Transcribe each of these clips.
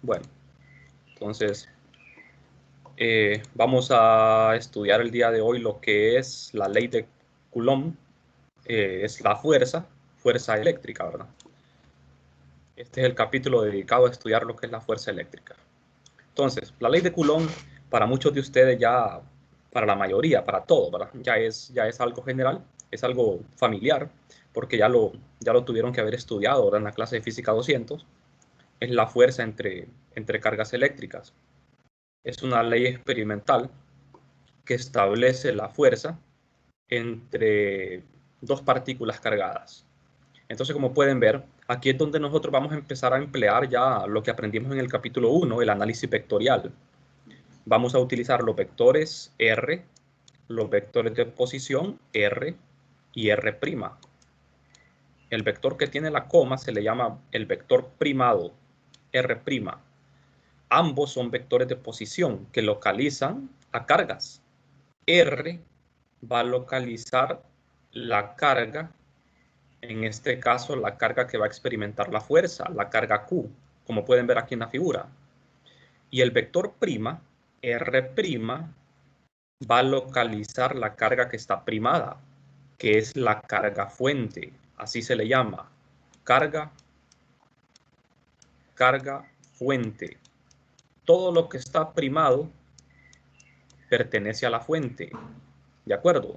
Bueno, entonces vamos a estudiar el día de hoy lo que es la ley de Coulomb. Es la fuerza eléctrica, ¿verdad? Este es el capítulo dedicado a estudiar lo que es la fuerza eléctrica. Entonces, la ley de Coulomb, para muchos de ustedes ya, para la mayoría, para todos, ¿verdad? Ya es algo general, es algo familiar, porque ya lo tuvieron que haber estudiado, ¿verdad? En la clase de física 200. Es la fuerza entre cargas eléctricas. Es una ley experimental que establece la fuerza entre dos partículas cargadas. Entonces, como pueden ver, aquí es donde nosotros vamos a empezar a emplear ya lo que aprendimos en el capítulo 1, el análisis vectorial. Vamos a utilizar los vectores R, los vectores de posición R y R'. El vector que tiene la coma se le llama el vector primado, R'. Ambos son vectores de posición que localizan a cargas. R va a localizar la carga, en este caso la carga que va a experimentar la fuerza, la carga Q, como pueden ver aquí en la figura. Y el vector prima, R', va a localizar la carga que está primada, que es la carga fuente, así se le llama, carga fuente. Todo lo que está primado pertenece a la fuente, ¿de acuerdo?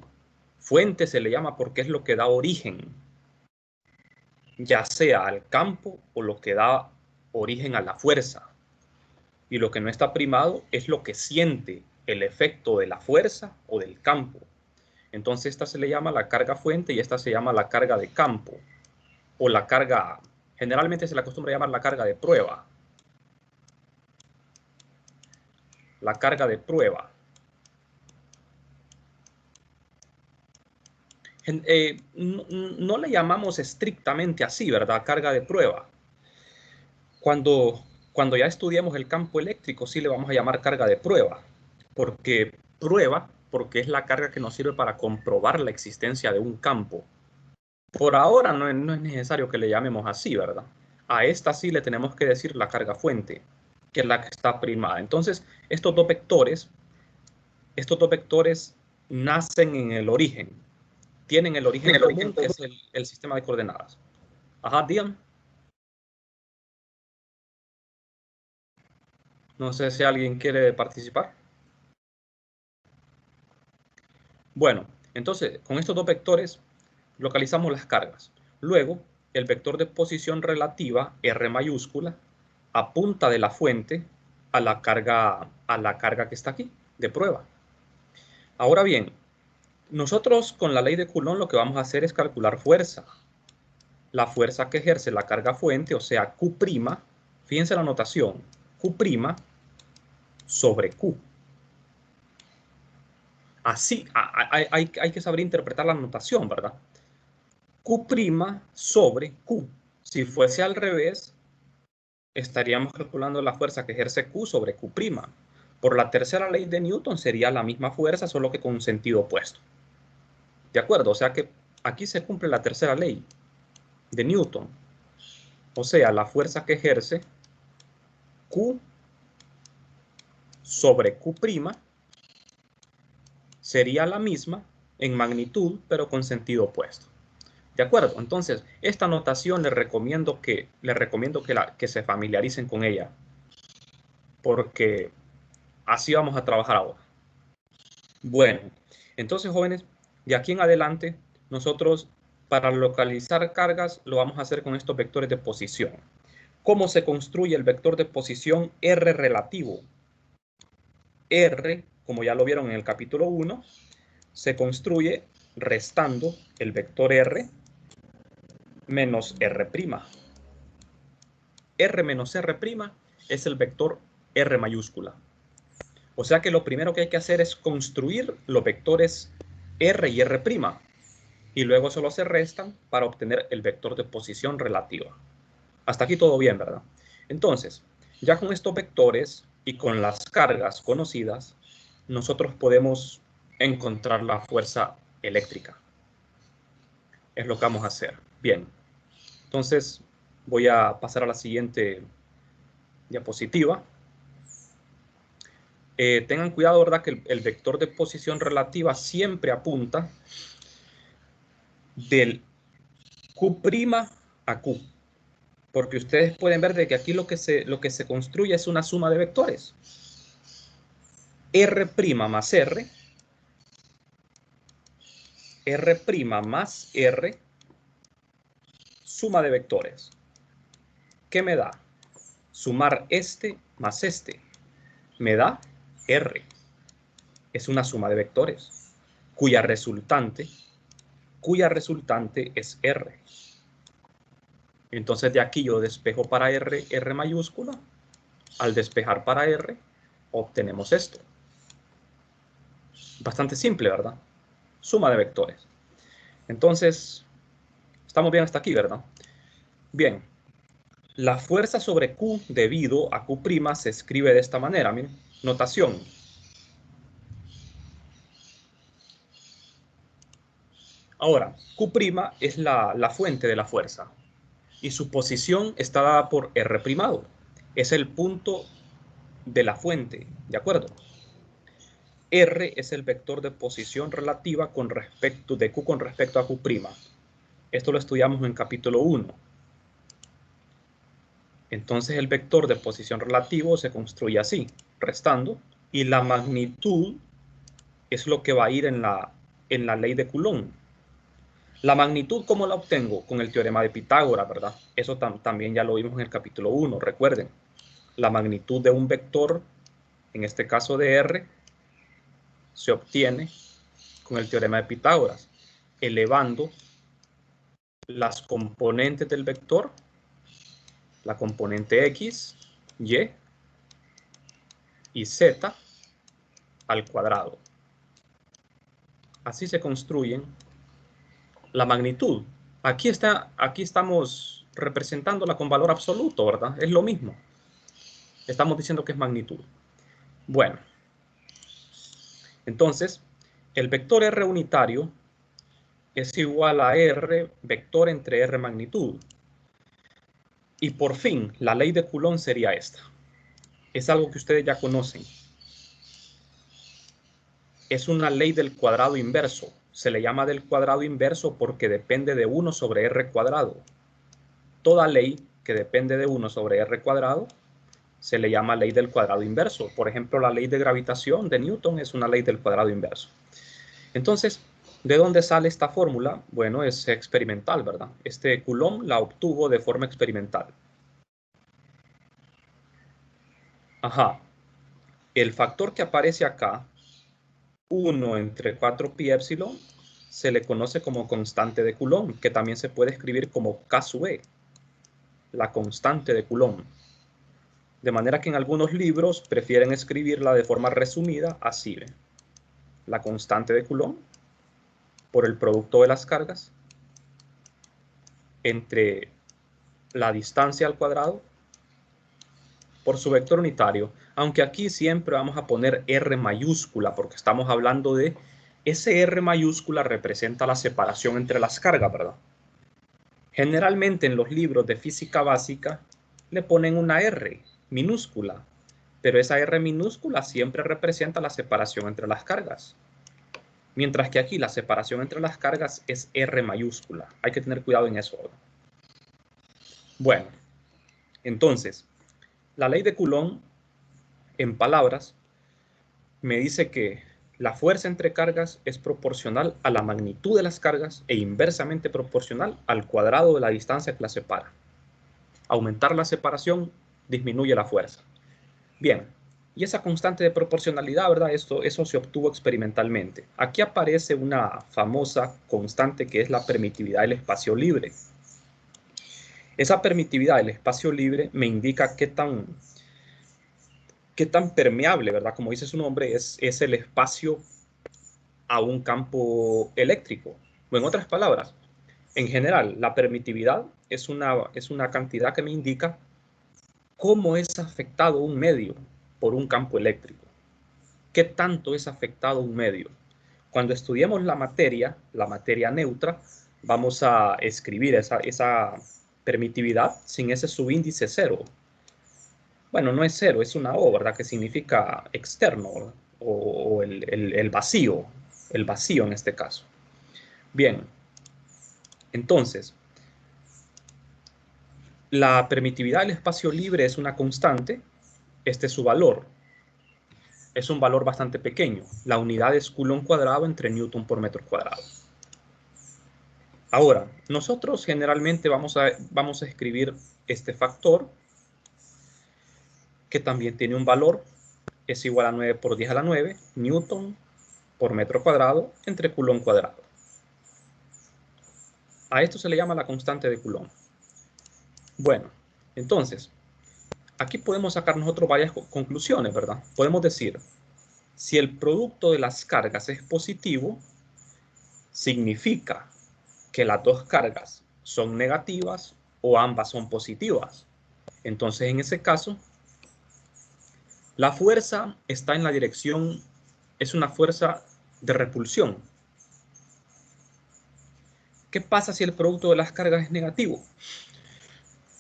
Fuente se le llama porque es lo que da origen, ya sea al campo o lo que da origen a la fuerza. Y lo que no está primado es lo que siente el efecto de la fuerza o del campo. Entonces esta se le llama la carga fuente y esta se llama la carga de campo. O la carga, generalmente se le acostumbra a llamar la carga de prueba. La carga de prueba. No le llamamos estrictamente así, ¿verdad? Carga de prueba. Cuando ya estudiemos el campo eléctrico, sí le vamos a llamar carga de prueba. Porque es la carga que nos sirve para comprobar la existencia de un campo. Por ahora no es necesario que le llamemos así, ¿verdad? A esta sí le tenemos que decir la carga fuente, que es la que está primada. Entonces, estos dos vectores nacen en el origen. Tienen el origen común, que es el sistema de coordenadas. Ajá, Dian. No sé si alguien quiere participar. Bueno, entonces, con estos dos vectores localizamos las cargas. Luego, el vector de posición relativa, R mayúscula, apunta de la fuente a la carga que está aquí, de prueba. Ahora bien, nosotros con la ley de Coulomb lo que vamos a hacer es calcular fuerza. La fuerza que ejerce la carga fuente, o sea, Q', fíjense la notación, Q' sobre Q. Así, hay que saber interpretar la notación, ¿verdad? Q' sobre Q. Si fuese al revés, estaríamos calculando la fuerza que ejerce Q sobre Q'. Por la tercera ley de Newton sería la misma fuerza, solo que con un sentido opuesto. ¿De acuerdo? O sea que aquí se cumple la tercera ley de Newton. O sea, la fuerza que ejerce Q sobre Q' sería la misma en magnitud, pero con sentido opuesto. ¿De acuerdo? Entonces, esta notación les recomiendo que se familiaricen con ella, porque así vamos a trabajar ahora. Bueno, entonces, jóvenes, de aquí en adelante, nosotros para localizar cargas lo vamos a hacer con estos vectores de posición. ¿Cómo se construye el vector de posición R relativo? R, como ya lo vieron en el capítulo 1, se construye restando el vector R menos R'. R menos R' es el vector R mayúscula. O sea que lo primero que hay que hacer es construir los vectores R y R', y luego solo se restan para obtener el vector de posición relativa. Hasta aquí todo bien, ¿verdad? Entonces, ya con estos vectores y con las cargas conocidas, nosotros podemos encontrar la fuerza eléctrica. Es lo que vamos a hacer. Bien, entonces voy a pasar a la siguiente diapositiva. Tengan cuidado, ¿verdad? Que el vector de posición relativa siempre apunta del Q' a Q. Porque ustedes pueden ver de que aquí lo que se construye es una suma de vectores. R' más R, R' más R, suma de vectores. ¿Qué me da? Sumar este más este. Me da R. Es una suma de vectores, cuya resultante es R. Entonces de aquí yo despejo para R, R mayúscula. Al despejar para R, obtenemos esto. Bastante simple, ¿verdad? Suma de vectores. Entonces, estamos bien hasta aquí, ¿verdad? Bien. La fuerza sobre Q debido a Q' se escribe de esta manera, miren. Notación. Ahora, Q' es la fuente de la fuerza y su posición está dada por R'. Es el punto de la fuente, ¿de acuerdo? R es el vector de posición relativa de Q con respecto a Q'. Esto lo estudiamos en capítulo 1. Entonces el vector de posición relativo se construye así, restando, y la magnitud es lo que va a ir en la ley de Coulomb. La magnitud, ¿cómo la obtengo? Con el teorema de Pitágoras, ¿verdad? Eso también ya lo vimos en el capítulo 1, recuerden. La magnitud de un vector, en este caso de R, se obtiene con el teorema de Pitágoras, elevando las componentes del vector, la componente X, Y Z al cuadrado. Así se construyen la magnitud. Aquí estamos representándola con valor absoluto, ¿verdad? Es lo mismo. Estamos diciendo que es magnitud. Bueno, entonces, el vector R unitario es igual a R vector entre R magnitud. Y por fin, la ley de Coulomb sería esta. Es algo que ustedes ya conocen. Es una ley del cuadrado inverso. Se le llama del cuadrado inverso porque depende de 1 sobre R cuadrado. Toda ley que depende de 1 sobre R cuadrado se le llama ley del cuadrado inverso. Por ejemplo, la ley de gravitación de Newton es una ley del cuadrado inverso. Entonces, ¿de dónde sale esta fórmula? Bueno, es experimental, ¿verdad? Coulomb la obtuvo de forma experimental. Ajá. El factor que aparece acá, 1 entre 4 pi epsilon, se le conoce como constante de Coulomb, que también se puede escribir como K sub E, la constante de Coulomb. De manera que en algunos libros prefieren escribirla de forma resumida así, ¿ve? La constante de Coulomb por el producto de las cargas entre la distancia al cuadrado por su vector unitario, aunque aquí siempre vamos a poner R mayúscula porque estamos hablando de ese R mayúscula representa la separación entre las cargas, ¿verdad? Generalmente en los libros de física básica le ponen una R minúscula, pero esa R minúscula siempre representa la separación entre las cargas. Mientras que aquí la separación entre las cargas es R mayúscula. Hay que tener cuidado en eso, ¿verdad? Bueno, entonces, la ley de Coulomb, en palabras, me dice que la fuerza entre cargas es proporcional a la magnitud de las cargas e inversamente proporcional al cuadrado de la distancia que las separa. Aumentar la separación disminuye la fuerza. Bien, y esa constante de proporcionalidad, ¿verdad? Eso se obtuvo experimentalmente. Aquí aparece una famosa constante que es la permitividad del espacio libre. Esa permitividad del espacio libre me indica qué tan permeable, ¿verdad? Como dice su nombre, es el espacio a un campo eléctrico. O en otras palabras, en general, la permitividad es una cantidad que me indica cómo es afectado un medio por un campo eléctrico. ¿Qué tanto es afectado un medio? Cuando estudiemos la materia neutra, vamos a escribir esa permitividad sin ese subíndice 0. Bueno, no es cero, es una O, ¿verdad? Que significa externo, ¿verdad? O el vacío en este caso. Bien, entonces, la permitividad del espacio libre es una constante. Este es su valor. Es un valor bastante pequeño. La unidad es Coulomb cuadrado entre Newton por metro cuadrado. Ahora, nosotros generalmente vamos a escribir este factor, que también tiene un valor, es igual a 9 por 10 a la 9, Newton por metro cuadrado entre Coulomb cuadrado. A esto se le llama la constante de Coulomb. Bueno, entonces, aquí podemos sacar nosotros varias conclusiones, ¿verdad? Podemos decir, si el producto de las cargas es positivo, significa que las dos cargas son negativas o ambas son positivas. Entonces, en ese caso, la fuerza está en la dirección, es una fuerza de repulsión. ¿Qué pasa si el producto de las cargas es negativo?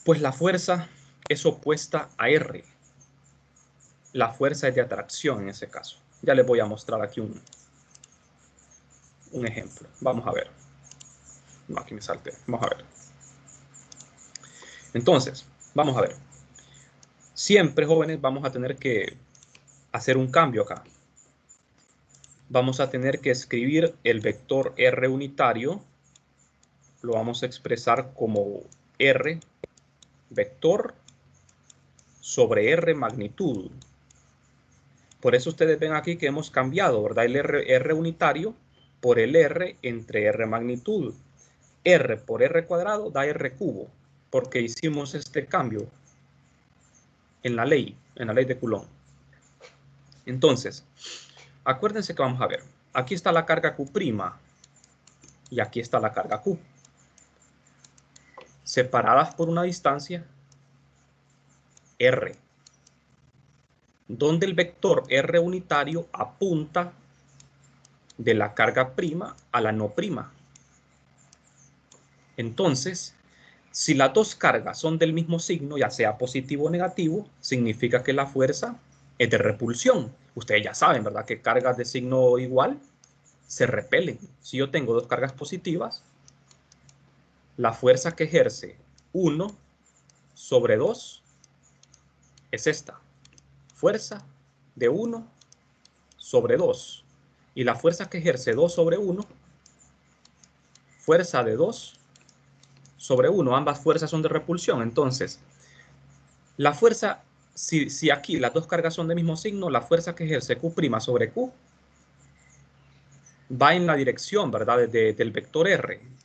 Pues la fuerza es opuesta a R. La fuerza es de atracción en ese caso. Ya les voy a mostrar aquí un ejemplo. Vamos a ver. No, aquí me salté. Vamos a ver. Entonces, vamos a ver. Siempre, jóvenes, vamos a tener que hacer un cambio acá. Vamos a tener que escribir el vector R unitario. Lo vamos a expresar como R vector sobre R magnitud. Por eso ustedes ven aquí que hemos cambiado, ¿verdad? El R unitario por el R entre R magnitud. R por R cuadrado da R cubo, porque hicimos este cambio en la ley de Coulomb. Entonces, acuérdense que vamos a ver, aquí está la carga Q' y aquí está la carga Q. Separadas por una distancia R, donde el vector R unitario apunta de la carga prima a la no prima. Entonces, si las dos cargas son del mismo signo, ya sea positivo o negativo, significa que la fuerza es de repulsión. Ustedes ya saben, ¿verdad? Que cargas de signo igual se repelen. Si yo tengo dos cargas positivas, la fuerza que ejerce 1 sobre 2 es esta. Fuerza de 1 sobre 2. Y la fuerza que ejerce 2 sobre 1, fuerza de 2 sobre 1. Ambas fuerzas son de repulsión. Entonces, la fuerza, si aquí las dos cargas son del mismo signo, la fuerza que ejerce Q' sobre Q va en la dirección, ¿verdad? Del vector R.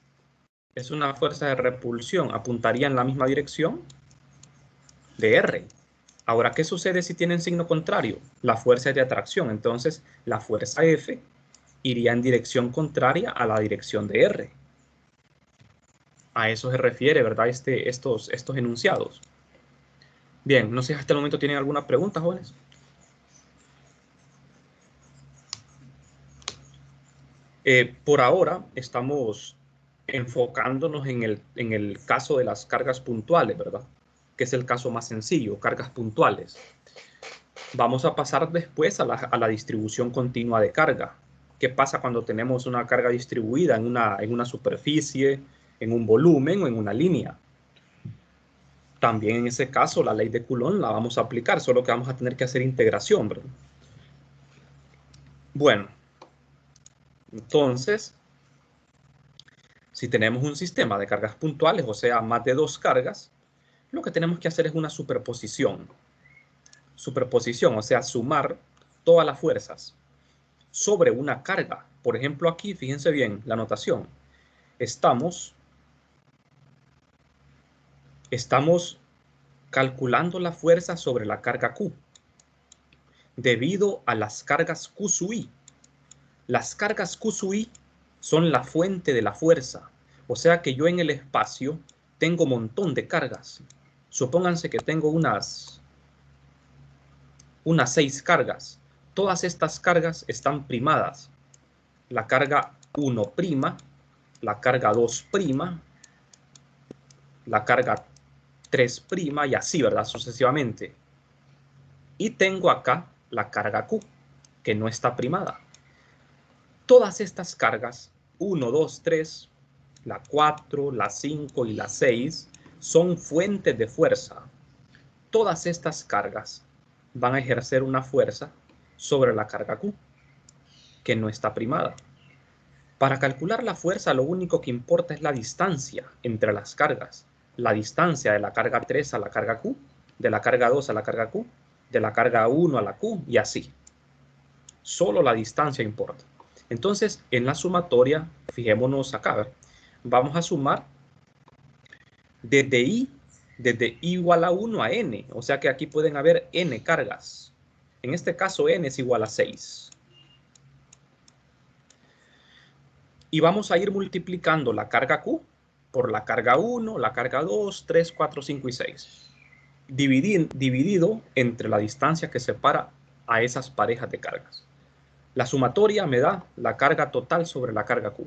Es una fuerza de repulsión, apuntaría en la misma dirección de R. Ahora, ¿qué sucede si tienen signo contrario? La fuerza es de atracción, entonces la fuerza F iría en dirección contraria a la dirección de R. A eso se refiere, ¿verdad? Estos enunciados. Bien, no sé si hasta el momento tienen alguna pregunta, jóvenes. Por ahora estamos enfocándonos en el caso de las cargas puntuales, ¿verdad? Que es el caso más sencillo, cargas puntuales. Vamos a pasar después a la distribución continua de carga. ¿Qué pasa cuando tenemos una carga distribuida en una superficie, en un volumen o en una línea? También en ese caso la ley de Coulomb la vamos a aplicar, solo que vamos a tener que hacer integración, ¿verdad? Bueno, entonces, si tenemos un sistema de cargas puntuales, o sea, más de dos cargas, lo que tenemos que hacer es una superposición. Superposición, o sea, sumar todas las fuerzas sobre una carga. Por ejemplo, aquí, fíjense bien la notación. Estamos calculando la fuerza sobre la carga Q debido a las cargas Q sub I. Las cargas Q sub I son la fuente de la fuerza. O sea que yo en el espacio tengo un montón de cargas. Supónganse que tengo unas 6 cargas. Todas estas cargas están primadas. La carga 1', la carga 2', la carga 3' y así, ¿verdad? Sucesivamente. Y tengo acá la carga Q, que no está primada. Todas estas cargas, 1, 2, 3, la 4, la 5 y la 6, son fuentes de fuerza. Todas estas cargas van a ejercer una fuerza sobre la carga Q, que no está primada. Para calcular la fuerza, lo único que importa es la distancia entre las cargas. La distancia de la carga 3 a la carga Q, de la carga 2 a la carga Q, de la carga 1 a la Q y así. Solo la distancia importa. Entonces, en la sumatoria, fijémonos acá, vamos a sumar desde I igual a 1 a N. O sea que aquí pueden haber N cargas. En este caso, N es igual a 6. Y vamos a ir multiplicando la carga Q por la carga 1, la carga 2, 3, 4, 5 y 6. Dividido entre la distancia que separa a esas parejas de cargas. La sumatoria me da la carga total sobre la carga Q.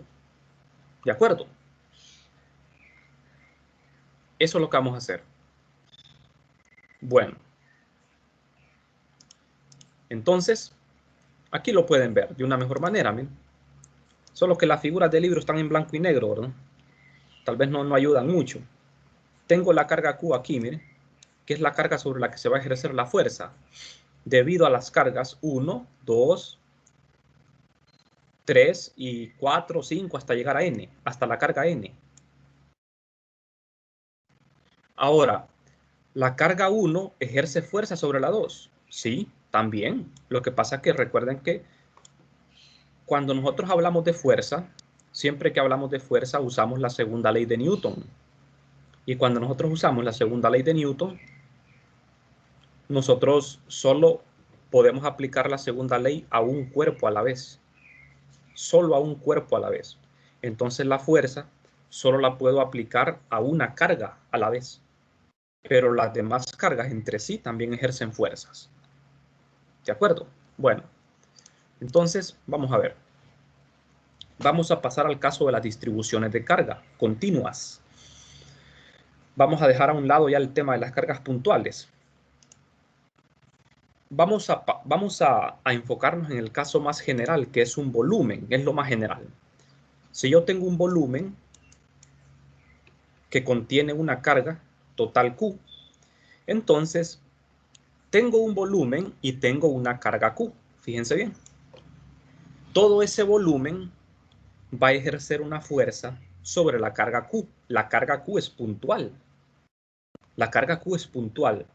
¿De acuerdo? Eso es lo que vamos a hacer. Bueno. Entonces, aquí lo pueden ver de una mejor manera. ¿Ven? Solo que las figuras del libro están en blanco y negro, ¿verdad? Tal vez no ayudan mucho. Tengo la carga Q aquí, miren, que es la carga sobre la que se va a ejercer la fuerza. Debido a las cargas 1, 2, 3 y 4, 5 hasta llegar a N, hasta la carga N. Ahora, la carga 1 ejerce fuerza sobre la 2. Sí, también. Lo que pasa es que recuerden que cuando nosotros hablamos de fuerza, siempre que hablamos de fuerza usamos la segunda ley de Newton. Y cuando nosotros usamos la segunda ley de Newton, nosotros solo podemos aplicar la segunda ley a un cuerpo a la vez. Solo a un cuerpo a la vez. Entonces la fuerza solo la puedo aplicar a una carga a la vez. Pero las demás cargas entre sí también ejercen fuerzas. ¿De acuerdo? Bueno, entonces vamos a ver. Vamos a pasar al caso de las distribuciones de carga continuas. Vamos a dejar a un lado ya el tema de las cargas puntuales. Vamos a enfocarnos en el caso más general, que es un volumen, es lo más general. Si yo tengo un volumen que contiene una carga total Q, entonces tengo un volumen y tengo una carga Q. Fíjense bien. Todo ese volumen va a ejercer una fuerza sobre la carga Q. La carga Q es puntual. La carga Q es puntual.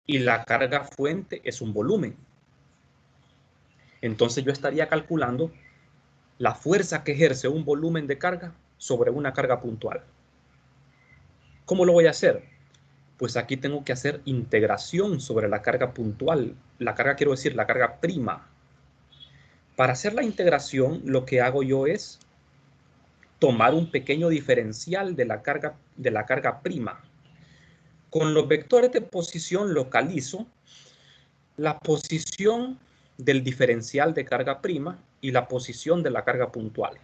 Y la carga fuente es un volumen. Entonces yo estaría calculando la fuerza que ejerce un volumen de carga sobre una carga puntual. ¿Cómo lo voy a hacer? Pues aquí tengo que hacer integración sobre la carga puntual. La carga, quiero decir, la carga prima. Para hacer la integración, lo que hago yo es tomar un pequeño diferencial de la carga prima. Con los vectores de posición localizo la posición del diferencial de carga prima y la posición de la carga puntual.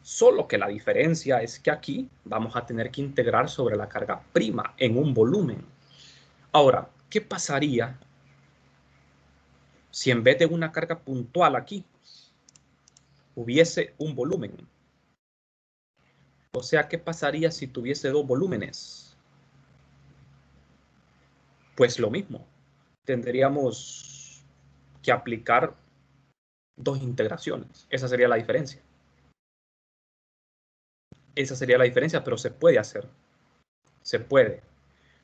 Solo que la diferencia es que aquí vamos a tener que integrar sobre la carga prima en un volumen. Ahora, ¿qué pasaría si en vez de una carga puntual aquí hubiese un volumen? O sea, ¿qué pasaría si tuviese dos volúmenes? Pues lo mismo. Tendríamos que aplicar dos integraciones. Esa sería la diferencia. Esa sería la diferencia, pero se puede hacer. Se puede.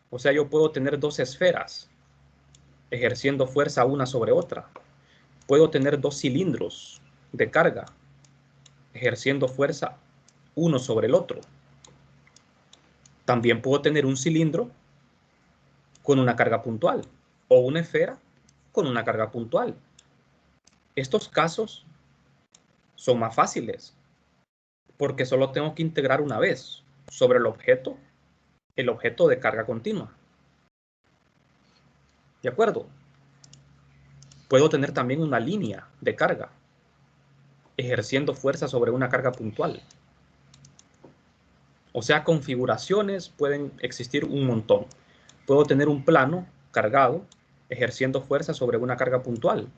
O sea, yo puedo tener dos esferas ejerciendo fuerza una sobre otra. Puedo tener dos cilindros de carga ejerciendo fuerza uno sobre el otro. También puedo tener un cilindro con una carga puntual o una esfera con una carga puntual. Estos casos son más fáciles porque solo tengo que integrar una vez sobre el objeto de carga continua. ¿De acuerdo? Puedo tener también una línea de carga ejerciendo fuerza sobre una carga puntual. O sea, configuraciones pueden existir un montón. Puedo tener un plano cargado ejerciendo fuerza sobre una carga puntual.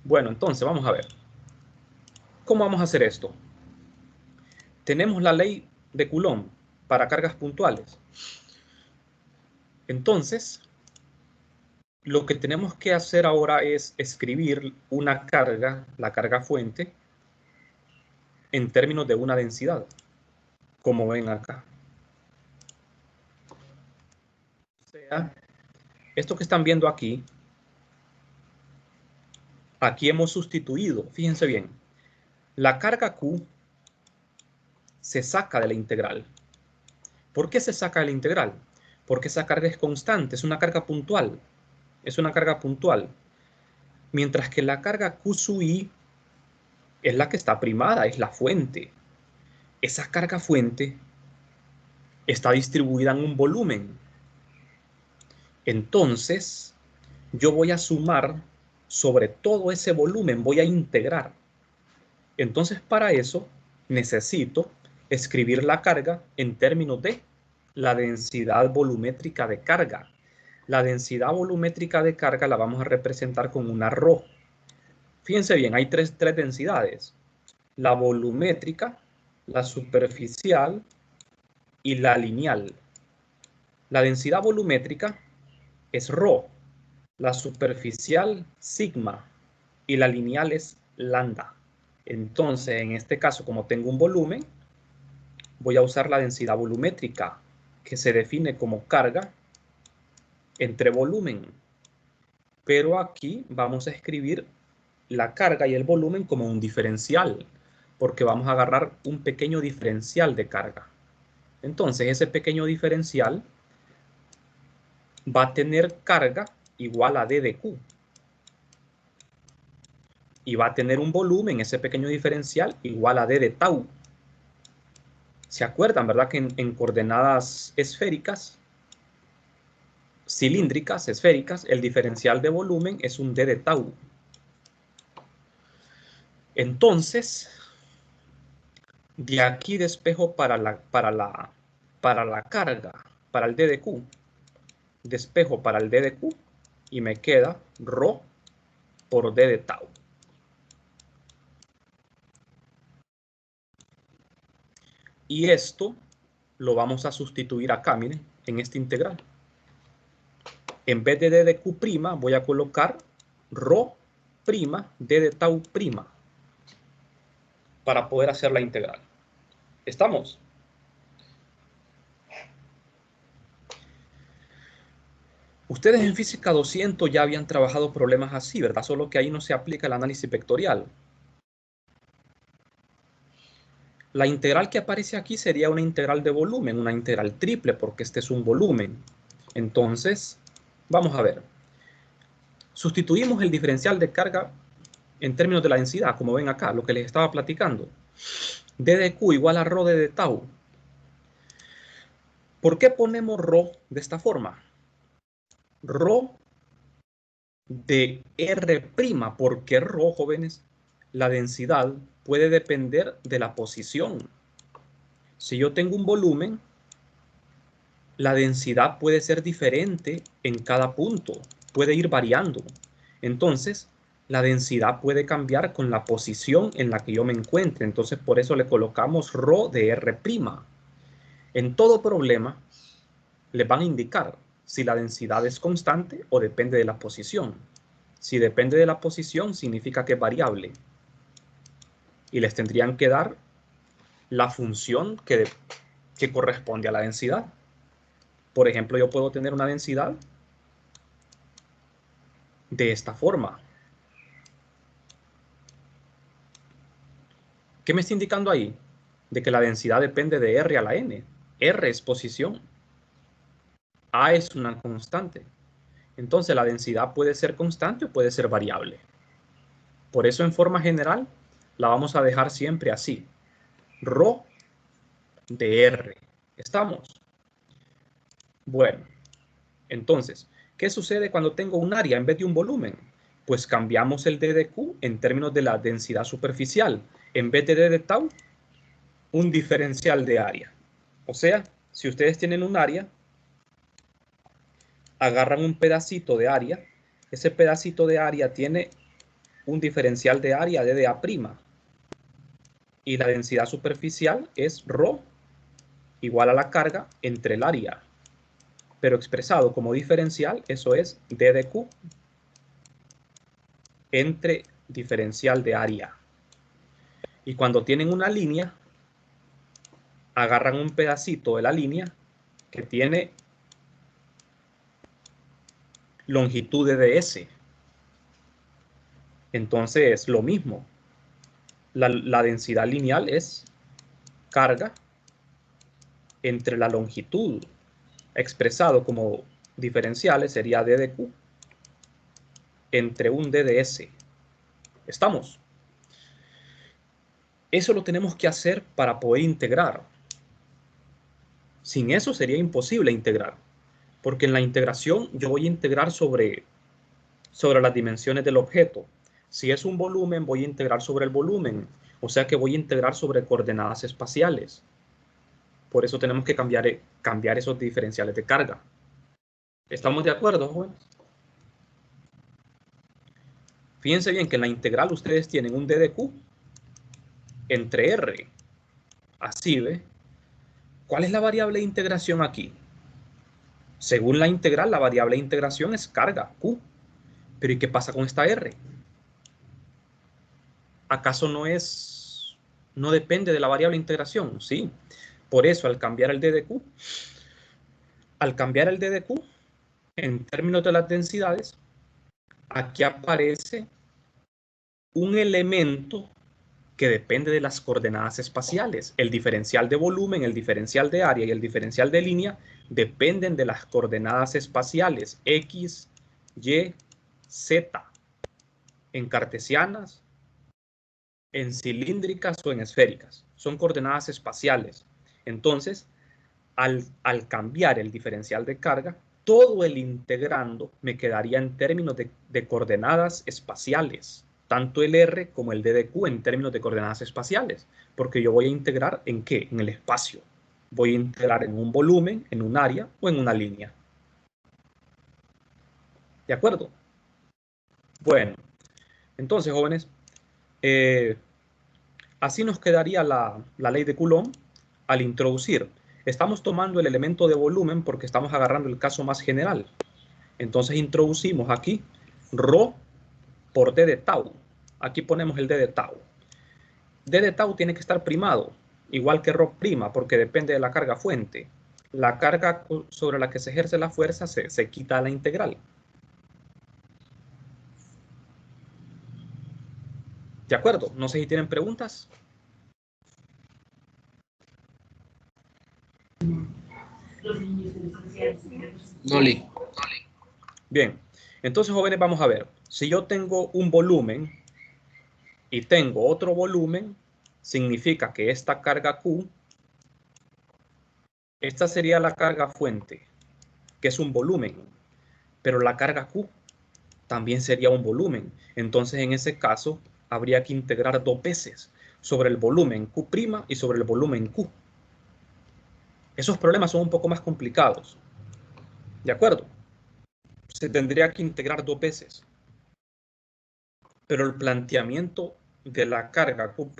Bueno, entonces vamos a ver. ¿Cómo vamos a hacer esto? Tenemos la ley de Coulomb para cargas puntuales. Entonces, lo que tenemos que hacer ahora es escribir una carga, la carga fuente, en términos de una densidad, como ven acá. O sea, esto que están viendo aquí, aquí hemos sustituido, fíjense bien, la carga Q se saca de la integral. ¿Por qué se saca de la integral? Porque esa carga es constante, es una carga puntual. Es una carga puntual. Mientras que la carga Q sub I es la que está primada, es la fuente. Esa carga fuente está distribuida en un volumen. Entonces, yo voy a sumar sobre todo ese volumen, voy a integrar. Entonces, para eso, necesito escribir la carga en términos de la densidad volumétrica de carga. La densidad volumétrica de carga la vamos a representar con una ρ. Fíjense bien, hay tres densidades. La volumétrica, la superficial y la lineal. La densidad volumétrica es ρ, la superficial sigma y la lineal es lambda. Entonces, en este caso, como tengo un volumen, voy a usar la densidad volumétrica, que se define como carga entre volumen. Pero aquí vamos a escribir la carga y el volumen como un diferencial, porque vamos a agarrar un pequeño diferencial de carga. Entonces, ese pequeño diferencial va a tener carga igual a D de Q. Y va a tener un volumen, ese pequeño diferencial, igual a D de tau. ¿Se acuerdan, verdad? Que en coordenadas esféricas, cilíndricas, esféricas, el diferencial de volumen es un D de tau. Entonces, de aquí despejo para la carga, para el D de Q. Despejo para el D de Q y me queda ρ por D de tau. Y esto lo vamos a sustituir acá, miren, en esta integral. En vez de D de Q' voy a colocar ρ' D de tau' para poder hacer la integral. ¿Estamos? Ustedes en física 200 ya habían trabajado problemas así, ¿verdad? Solo que ahí no se aplica el análisis vectorial. La integral que aparece aquí sería una integral de volumen, una integral triple, porque este es un volumen. Entonces, vamos a ver. Sustituimos el diferencial de carga en términos de la densidad, como ven acá, lo que les estaba platicando. D de Q igual a ρ de tau. ¿Por qué ponemos ρ de esta forma? Ρ de R', porque ρ, jóvenes, la densidad puede depender de la posición. Si yo tengo un volumen, la densidad puede ser diferente en cada punto, puede ir variando. Entonces, la densidad puede cambiar con la posición en la que yo me encuentre. Entonces, por eso le colocamos ρ de R'. En todo problema, les van a indicar si la densidad es constante o depende de la posición. Si depende de la posición, significa que es variable. Y les tendrían que dar la función que corresponde a la densidad. Por ejemplo, yo puedo tener una densidad de esta forma. ¿Qué me está indicando ahí? De que la densidad depende de R a la n. R es posición. A es una constante. Entonces la densidad puede ser constante o puede ser variable. Por eso en forma general la vamos a dejar siempre así. ρ de R. ¿Estamos? Bueno, entonces, ¿qué sucede cuando tengo un área en vez de un volumen? Pues cambiamos el D de Q en términos de la densidad superficial. En vez de D de tau, un diferencial de área. O sea, si ustedes tienen un área, agarran un pedacito de área. Ese pedacito de área tiene un diferencial de área de dA'. Y la densidad superficial es ρ igual a la carga entre el área. Pero expresado como diferencial, eso es d de q entre diferencial de área. Y cuando tienen una línea, agarran un pedacito de la línea que tiene longitud de ds. Entonces, lo mismo. La densidad lineal es carga entre la longitud, expresado como diferenciales, sería d de q entre un d de s. ¿Estamos? Eso lo tenemos que hacer para poder integrar. Sin eso sería imposible integrar, porque en la integración yo voy a integrar sobre las dimensiones del objeto. Si es un volumen, voy a integrar sobre el volumen, o sea que voy a integrar sobre coordenadas espaciales. Por eso tenemos que cambiar esos diferenciales de carga. ¿Estamos de acuerdo, jóvenes? Fíjense bien que en la integral ustedes tienen un d de q entre r. Así, ¿ve? ¿Cuál es la variable de integración aquí? Según la integral, la variable de integración es carga, q. Pero ¿y qué pasa con esta r? ¿Acaso no depende de la variable de integración? Sí. Por eso, al cambiar el d de q, en términos de las densidades, aquí aparece un elemento que depende de las coordenadas espaciales. El diferencial de volumen, el diferencial de área y el diferencial de línea dependen de las coordenadas espaciales x, y, z, en cartesianas, en cilíndricas o en esféricas. Son coordenadas espaciales. Entonces, al cambiar el diferencial de carga, todo el integrando me quedaría en términos de coordenadas espaciales, tanto el R como el D de Q en términos de coordenadas espaciales, porque yo voy a integrar ¿en qué? En el espacio. Voy a integrar en un volumen, en un área o en una línea. ¿De acuerdo? Bueno, entonces, jóvenes, así nos quedaría la ley de Coulomb al introducir. Estamos tomando el elemento de volumen porque estamos agarrando el caso más general. Entonces introducimos aquí ρ por d de tau. Aquí ponemos el d de tau. D de tau tiene que estar primado, igual que ρ', porque depende de la carga fuente. La carga sobre la que se ejerce la fuerza se quita a la integral. ¿De acuerdo? No sé si tienen preguntas. No, Lee. Bien, entonces, jóvenes, vamos a ver. Si yo tengo un volumen y tengo otro volumen, significa que esta carga Q, esta sería la carga fuente, que es un volumen, pero la carga Q también sería un volumen. Entonces, en ese caso, habría que integrar dos veces sobre el volumen Q' y sobre el volumen Q. Esos problemas son un poco más complicados. ¿De acuerdo? Se tendría que integrar dos veces. Pero el planteamiento de la carga Q'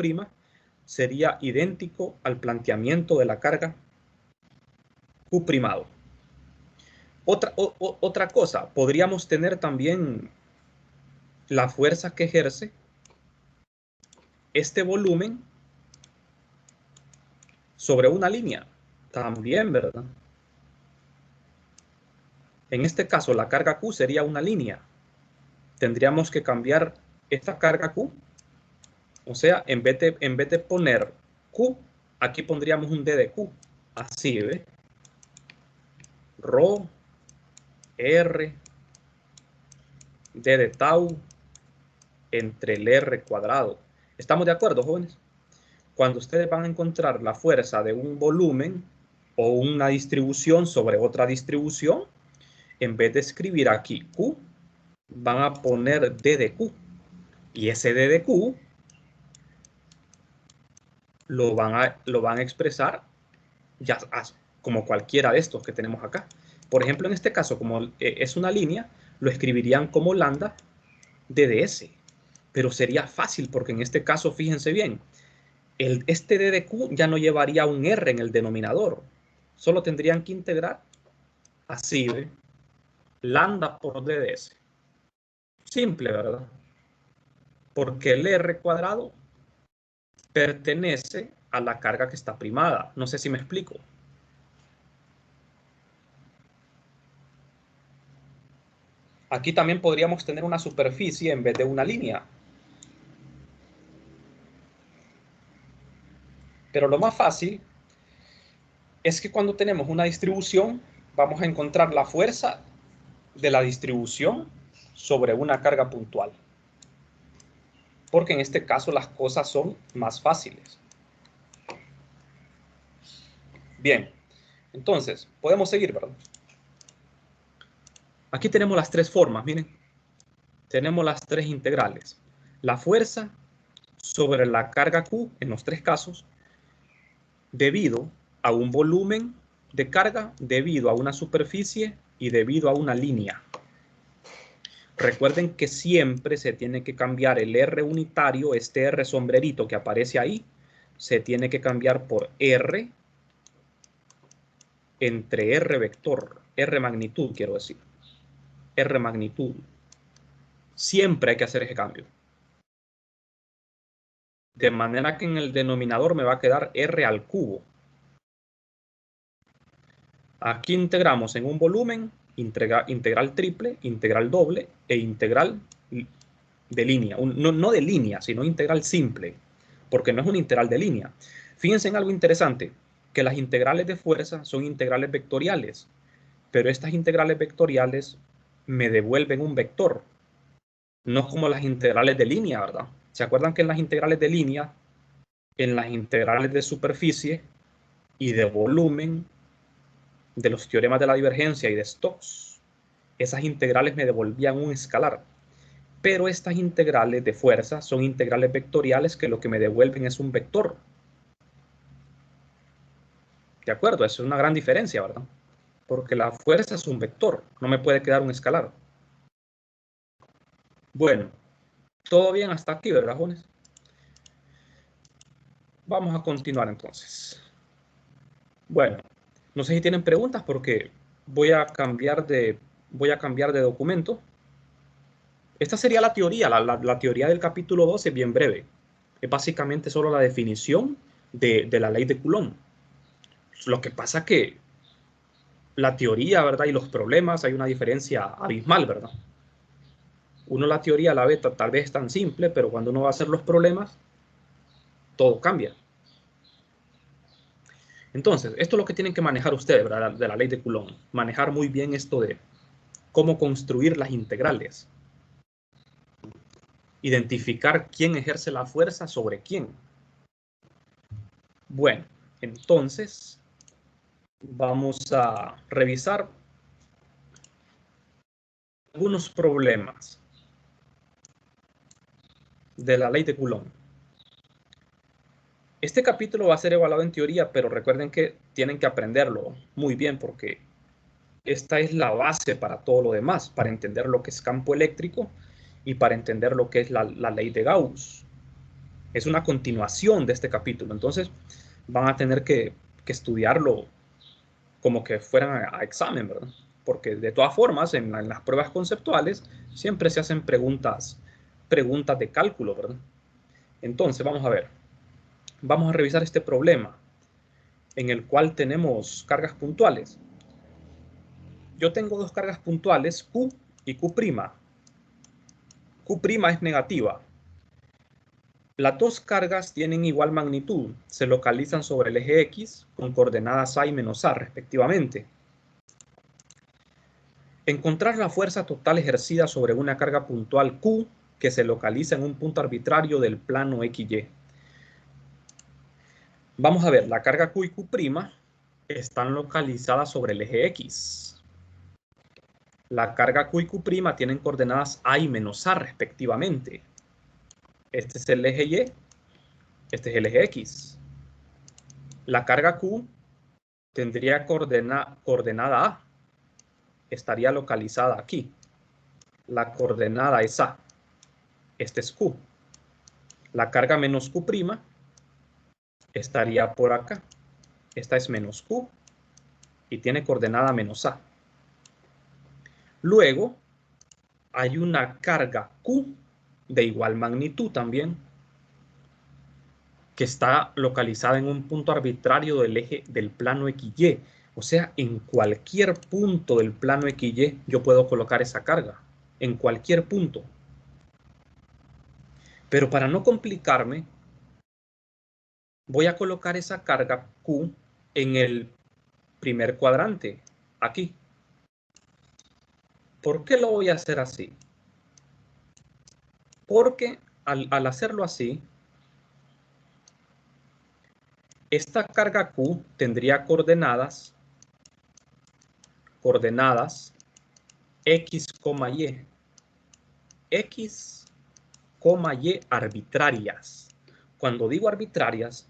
sería idéntico al planteamiento de la carga Q'. Otra cosa, podríamos tener también la fuerza que ejerce este volumen sobre una línea. También, ¿verdad? En este caso, la carga Q sería una línea. Tendríamos que cambiar esta carga Q. O sea, en vez de poner Q, aquí pondríamos un D de Q. Así, ¿ve? Rho, R, D de tau, entre el R cuadrado. ¿Estamos de acuerdo, jóvenes? Cuando ustedes van a encontrar la fuerza de un volumen o una distribución sobre otra distribución, en vez de escribir aquí Q, van a poner D de Q. Y ese D de Q lo van a expresar ya como cualquiera de estos que tenemos acá. Por ejemplo, en este caso, como es una línea, lo escribirían como lambda d de s. Pero sería fácil porque en este caso, fíjense bien, este d de q ya no llevaría un r en el denominador. Solo tendrían que integrar así, ¿ve? Lambda por d de s. Simple, ¿verdad? Porque el r cuadrado pertenece a la carga que está primada. No sé si me explico. Aquí también podríamos tener una superficie en vez de una línea. Pero lo más fácil es que cuando tenemos una distribución, vamos a encontrar la fuerza de la distribución sobre una carga puntual. Porque en este caso las cosas son más fáciles. Bien, entonces, podemos seguir, ¿verdad? Aquí tenemos las tres formas, miren. Tenemos las tres integrales. La fuerza sobre la carga Q, en los tres casos, debido a un volumen de carga, debido a una superficie y debido a una línea. Recuerden que siempre se tiene que cambiar el R unitario, este R sombrerito que aparece ahí, se tiene que cambiar por R entre R vector, R magnitud quiero decir, R magnitud. Siempre hay que hacer ese cambio. De manera que en el denominador me va a quedar R al cubo. Aquí integramos en un volumen integral triple, integral doble e integral de línea. No de línea, sino integral simple, porque no es un integral de línea. Fíjense en algo interesante, que las integrales de fuerza son integrales vectoriales, pero estas integrales vectoriales me devuelven un vector. No es como las integrales de línea, ¿verdad? ¿Se acuerdan que en las integrales de línea, en las integrales de superficie y de volumen, de los teoremas de la divergencia y de Stokes, esas integrales me devolvían un escalar? Pero estas integrales de fuerza son integrales vectoriales que lo que me devuelven es un vector. ¿De acuerdo? Eso es una gran diferencia, ¿verdad? Porque la fuerza es un vector, no me puede quedar un escalar. Bueno, todo bien hasta aquí, ¿verdad, jóvenes? Vamos a continuar entonces. Bueno, no sé si tienen preguntas porque voy a cambiar de documento. Esta sería la teoría. La teoría del capítulo 2 es bien breve. Es básicamente solo la definición de la ley de Coulomb. Lo que pasa que la teoría, ¿verdad? Y los problemas, hay una diferencia abismal, ¿verdad? Uno la teoría la ve tal vez tan simple, pero cuando uno va a hacer los problemas, todo cambia. Entonces, esto es lo que tienen que manejar ustedes, ¿verdad? De la ley de Coulomb. Manejar muy bien esto de cómo construir las integrales. Identificar quién ejerce la fuerza sobre quién. Bueno, entonces vamos a revisar algunos problemas de la ley de Coulomb. Este capítulo va a ser evaluado en teoría, pero recuerden que tienen que aprenderlo muy bien porque esta es la base para todo lo demás, para entender lo que es campo eléctrico y para entender lo que es la ley de Gauss. Es una continuación de este capítulo, entonces van a tener que estudiarlo como que fueran a examen, ¿verdad? Porque de todas formas, en las pruebas conceptuales siempre se hacen preguntas de cálculo, ¿verdad? Entonces, vamos a ver. Vamos a revisar este problema en el cual tenemos cargas puntuales. Yo tengo dos cargas puntuales, Q y Q'. Q' es negativa. Las dos cargas tienen igual magnitud, se localizan sobre el eje X con coordenadas A y menos A respectivamente. Encontrar la fuerza total ejercida sobre una carga puntual Q que se localiza en un punto arbitrario del plano XY. Vamos a ver, la carga Q y Q' están localizadas sobre el eje X. La carga Q y Q' tienen coordenadas A y menos A respectivamente. Este es el eje Y, este es el eje X. La carga Q tendría coordenada A estaría localizada aquí. La coordenada es A. Este es Q. La carga menos Q' estaría por acá. Esta es menos Q y tiene coordenada menos A. Luego, hay una carga Q de igual magnitud también, que está localizada en un punto arbitrario del eje del plano XY. O sea, en cualquier punto del plano XY yo puedo colocar esa carga. En cualquier punto. Pero para no complicarme, voy a colocar esa carga Q en el primer cuadrante, aquí. ¿Por qué lo voy a hacer así? Porque al hacerlo así, esta carga Q tendría coordenadas X, Y. X, Y arbitrarias. Cuando digo arbitrarias,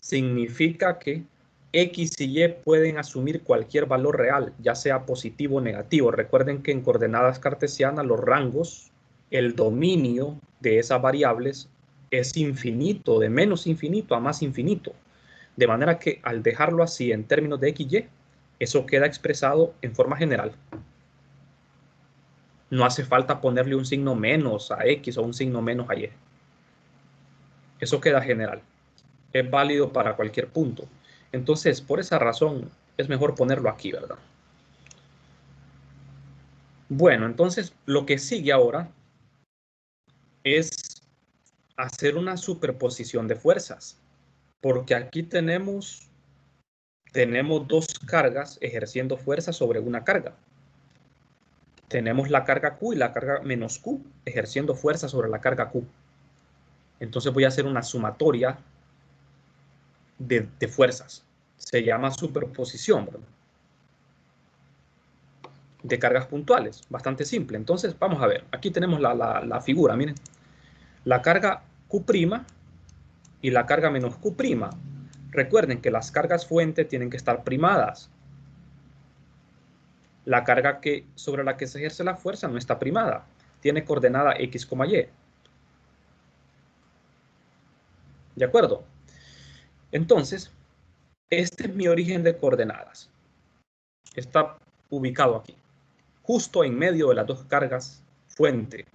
significa que X y Y pueden asumir cualquier valor real, ya sea positivo o negativo. Recuerden que en coordenadas cartesianas los rangos, el dominio de esas variables es infinito, de menos infinito a más infinito. De manera que al dejarlo así en términos de X y Y, eso queda expresado en forma general. No hace falta ponerle un signo menos a X o un signo menos a Y. Eso queda general. Es válido para cualquier punto. Entonces, por esa razón, es mejor ponerlo aquí, ¿verdad? Bueno, entonces, lo que sigue ahora es hacer una superposición de fuerzas. Porque aquí tenemos dos cargas ejerciendo fuerza sobre una carga. Tenemos la carga Q y la carga menos Q ejerciendo fuerza sobre la carga Q. Entonces voy a hacer una sumatoria de fuerzas. Se llama superposición, ¿verdad? De cargas puntuales. Bastante simple. Entonces, vamos a ver. Aquí tenemos la figura, miren. La carga Q' y la carga menos Q'. Recuerden que las cargas fuente tienen que estar primadas. La carga sobre la que se ejerce la fuerza no está primada. Tiene coordenada X, Y. ¿De acuerdo? Entonces, este es mi origen de coordenadas. Está ubicado aquí, justo en medio de las dos cargas fuente.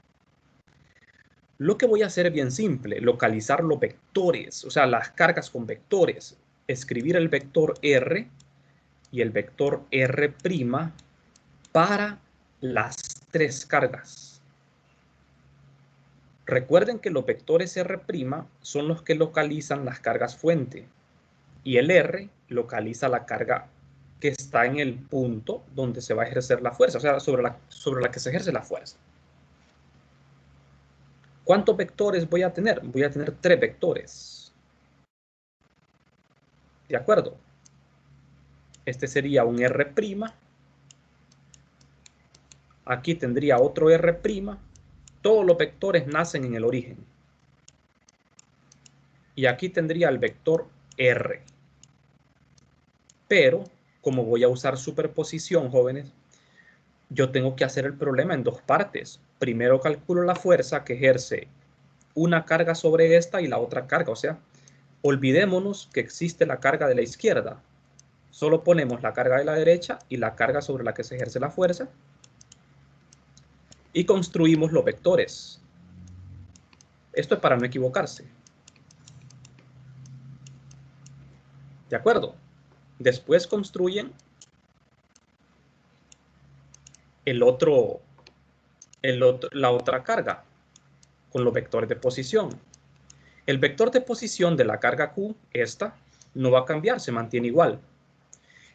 Lo que voy a hacer es bien simple, localizar los vectores, o sea, las cargas con vectores. Escribir el vector R y el vector R' para las tres cargas. Recuerden que los vectores R' son los que localizan las cargas fuente y el R localiza la carga que está en el punto donde se va a ejercer la fuerza, o sea, sobre la que se ejerce la fuerza. ¿Cuántos vectores voy a tener? Voy a tener 3 vectores. ¿De acuerdo? Este sería un R'. Aquí tendría otro R'. Todos los vectores nacen en el origen. Y aquí tendría el vector R. Pero, como voy a usar superposición, jóvenes, yo tengo que hacer el problema en dos partes. Primero calculo la fuerza que ejerce una carga sobre esta y la otra carga. O sea, olvidémonos que existe la carga de la izquierda. Solo ponemos la carga de la derecha y la carga sobre la que se ejerce la fuerza. Y construimos los vectores. Esto es para no equivocarse. ¿De acuerdo? Después construyen la otra carga con los vectores de posición. El vector de posición de la carga Q, esta, no va a cambiar, se mantiene igual.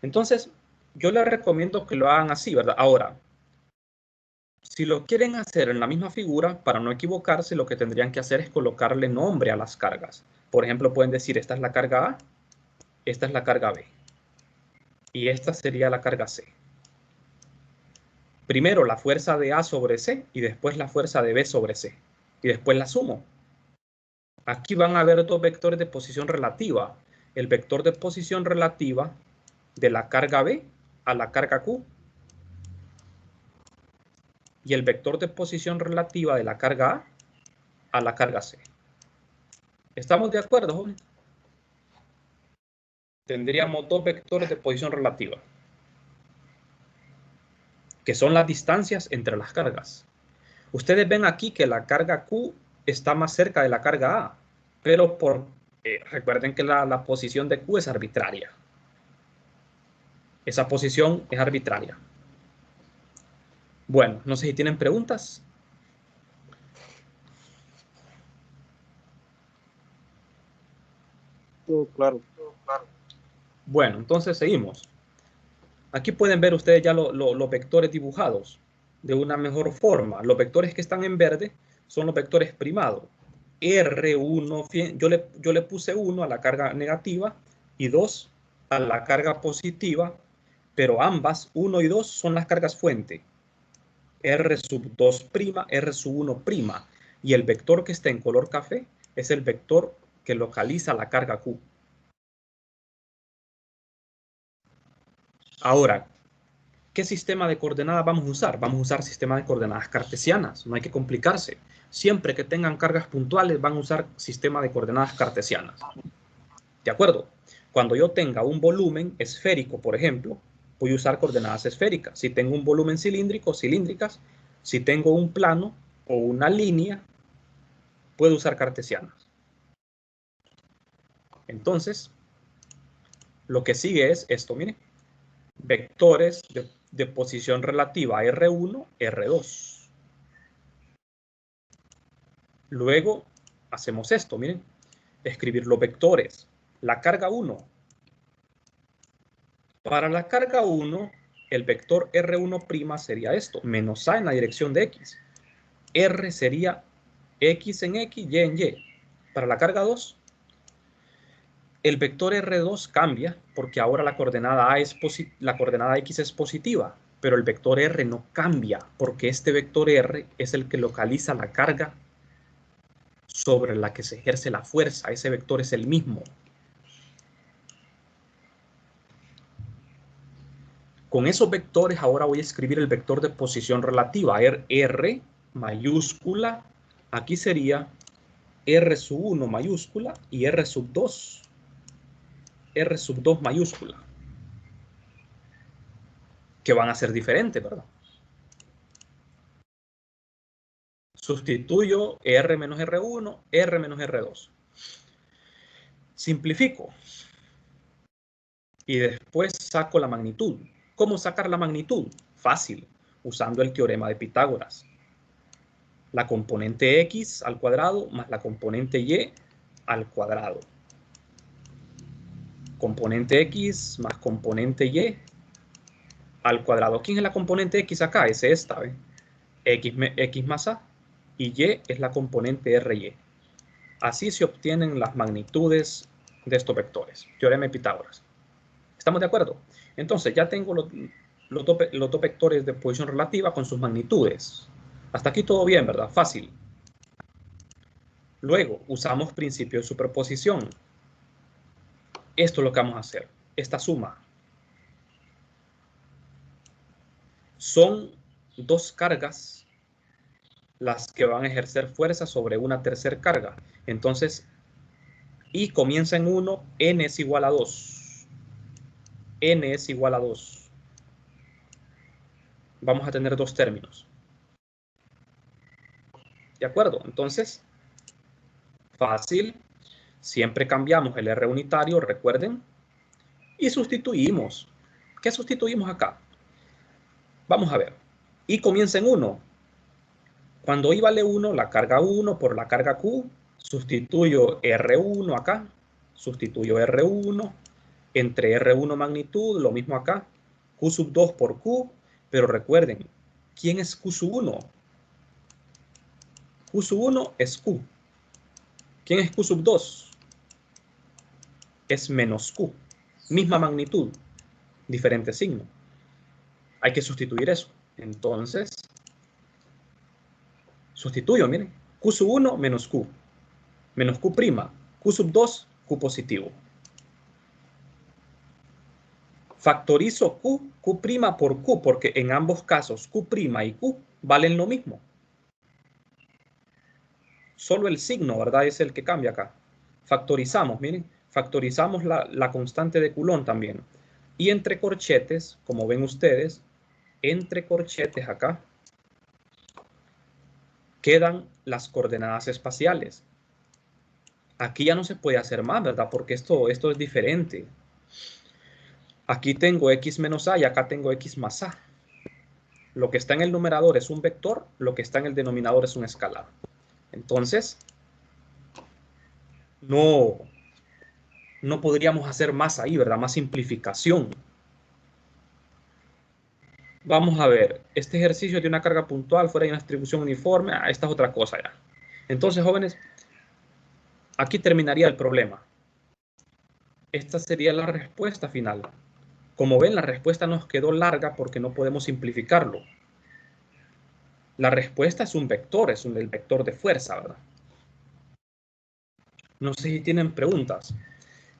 Entonces, yo les recomiendo que lo hagan así, ¿verdad? Ahora, si lo quieren hacer en la misma figura, para no equivocarse, lo que tendrían que hacer es colocarle nombre a las cargas. Por ejemplo, pueden decir, esta es la carga A, esta es la carga B, y esta sería la carga C. Primero la fuerza de A sobre C, y después la fuerza de B sobre C. Y después la sumo. Aquí van a haber dos vectores de posición relativa. El vector de posición relativa de la carga B a la carga Q y el vector de posición relativa de la carga A la carga C. ¿Estamos de acuerdo, joven? Tendríamos dos vectores de posición relativa, que son las distancias entre las cargas. Ustedes ven aquí que la carga Q está más cerca de la carga A, pero recuerden que la posición de Q es arbitraria. Esa posición es arbitraria. Bueno, no sé si tienen preguntas. Todo claro. Bueno, entonces seguimos. Aquí pueden ver ustedes ya los vectores dibujados de una mejor forma. Los vectores que están en verde son los vectores primados. R1, yo le puse 1 a la carga negativa y 2 a la carga positiva, pero ambas, 1 y 2, son las cargas fuente. R sub 2', R sub 1'. Y el vector que está en color café es el vector que localiza la carga Q. Ahora, ¿qué sistema de coordenadas vamos a usar? Vamos a usar sistema de coordenadas cartesianas, no hay que complicarse. Siempre que tengan cargas puntuales van a usar sistema de coordenadas cartesianas. ¿De acuerdo? Cuando yo tenga un volumen esférico, por ejemplo, voy a usar coordenadas esféricas. Si tengo un volumen cilíndrico, cilíndricas. Si tengo un plano o una línea, puedo usar cartesianas. Entonces, lo que sigue es esto, miren. Vectores de posición relativa R1, R2. Luego hacemos esto, miren. Escribir los vectores. La carga 1. Para la carga 1, el vector R1' sería esto, menos A en la dirección de X. R sería X en X, Y en Y. Para la carga 2, el vector R2 cambia porque ahora la coordenada X es positiva, pero el vector R no cambia porque este vector R es el que localiza la carga sobre la que se ejerce la fuerza. Ese vector es el mismo. Con esos vectores ahora voy a escribir el vector de posición relativa. R mayúscula, aquí sería R sub 1 mayúscula y R sub 2. R sub 2 mayúscula. Que van a ser diferentes, ¿verdad? Sustituyo R menos R1, R menos R2. Simplifico. Y después saco la magnitud. ¿Cómo sacar la magnitud? Fácil, usando el teorema de Pitágoras. La componente X al cuadrado más la componente Y al cuadrado. Componente X más componente Y al cuadrado. ¿Quién es la componente X acá? Es esta, ¿ve? X más A. Y Y es la componente RY. Así se obtienen las magnitudes de estos vectores. Teorema de Pitágoras. ¿Estamos de acuerdo? Entonces ya tengo los dos vectores de posición relativa con sus magnitudes. Hasta aquí todo bien, ¿verdad? Fácil. Luego usamos principio de superposición. Esto es lo que vamos a hacer. Esta suma. Son dos cargas las que van a ejercer fuerza sobre una tercera carga. Entonces, I comienza en 1, N es igual a 2. N es igual a 2. Vamos a tener dos términos. ¿De acuerdo? Entonces, fácil. Siempre cambiamos el R unitario, recuerden. Y sustituimos. ¿Qué sustituimos acá? Vamos a ver. I comienza en 1. Cuando I vale 1, la carga 1 por la carga Q, sustituyo R1 acá, sustituyo R1, entre R1 magnitud, lo mismo acá, Q sub 2 por Q, pero recuerden, ¿quién es Q sub 1? Q sub 1 es Q. ¿Quién es Q sub 2? Es menos Q. Misma magnitud, diferente signo. Hay que sustituir eso. Entonces, sustituyo, miren, Q sub 1 menos Q. Menos Q prima. Q sub 2, Q positivo. Factorizo Q' por Q, porque en ambos casos Q' y Q valen lo mismo. Solo el signo, ¿verdad? Es el que cambia acá. Factorizamos, miren, factorizamos la constante de Coulomb también. Y entre corchetes, como ven ustedes, entre corchetes acá, quedan las coordenadas espaciales. Aquí ya no se puede hacer más, ¿verdad? Porque esto es diferente. Aquí tengo x menos a y acá tengo x más a. Lo que está en el numerador es un vector, lo que está en el denominador es un escalar. Entonces, no podríamos hacer más ahí, ¿verdad? Más simplificación. Vamos a ver, este ejercicio de una carga puntual fuera de una distribución uniforme, esta es otra cosa ya. Entonces, jóvenes, aquí terminaría el problema. Esta sería la respuesta final. Como ven, la respuesta nos quedó larga porque no podemos simplificarlo. La respuesta es un vector, el vector de fuerza, ¿verdad? No sé si tienen preguntas.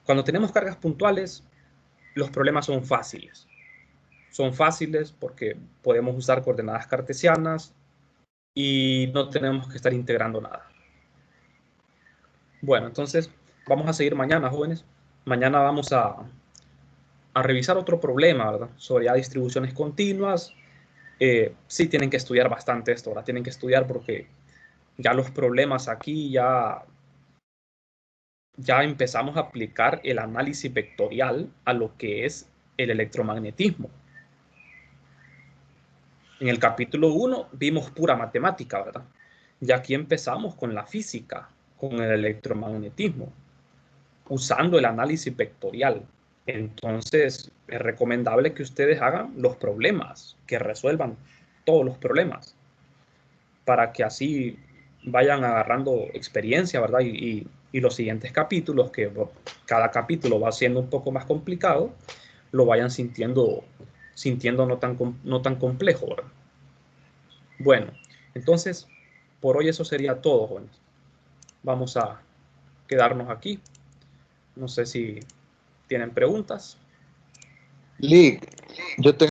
Cuando tenemos cargas puntuales, los problemas son fáciles. Son fáciles porque podemos usar coordenadas cartesianas y no tenemos que estar integrando nada. Bueno, entonces vamos a seguir mañana, jóvenes. Mañana vamos a revisar otro problema, ¿verdad? Sobre ya distribuciones continuas. Sí tienen que estudiar bastante esto, ¿verdad? Tienen que estudiar porque ya los problemas aquí ya empezamos a aplicar el análisis vectorial a lo que es el electromagnetismo. En el capítulo 1 vimos pura matemática, ¿verdad? Y aquí empezamos con la física, con el electromagnetismo, usando el análisis vectorial. Entonces, es recomendable que ustedes hagan los problemas, que resuelvan todos los problemas, para que así vayan agarrando experiencia, ¿verdad? Y los siguientes capítulos, que cada capítulo va siendo un poco más complicado, lo vayan sintiendo no tan complejo, ¿verdad? Bueno, entonces, por hoy eso sería todo, jóvenes. Vamos a quedarnos aquí. No sé si tienen preguntas. Lick, yo tengo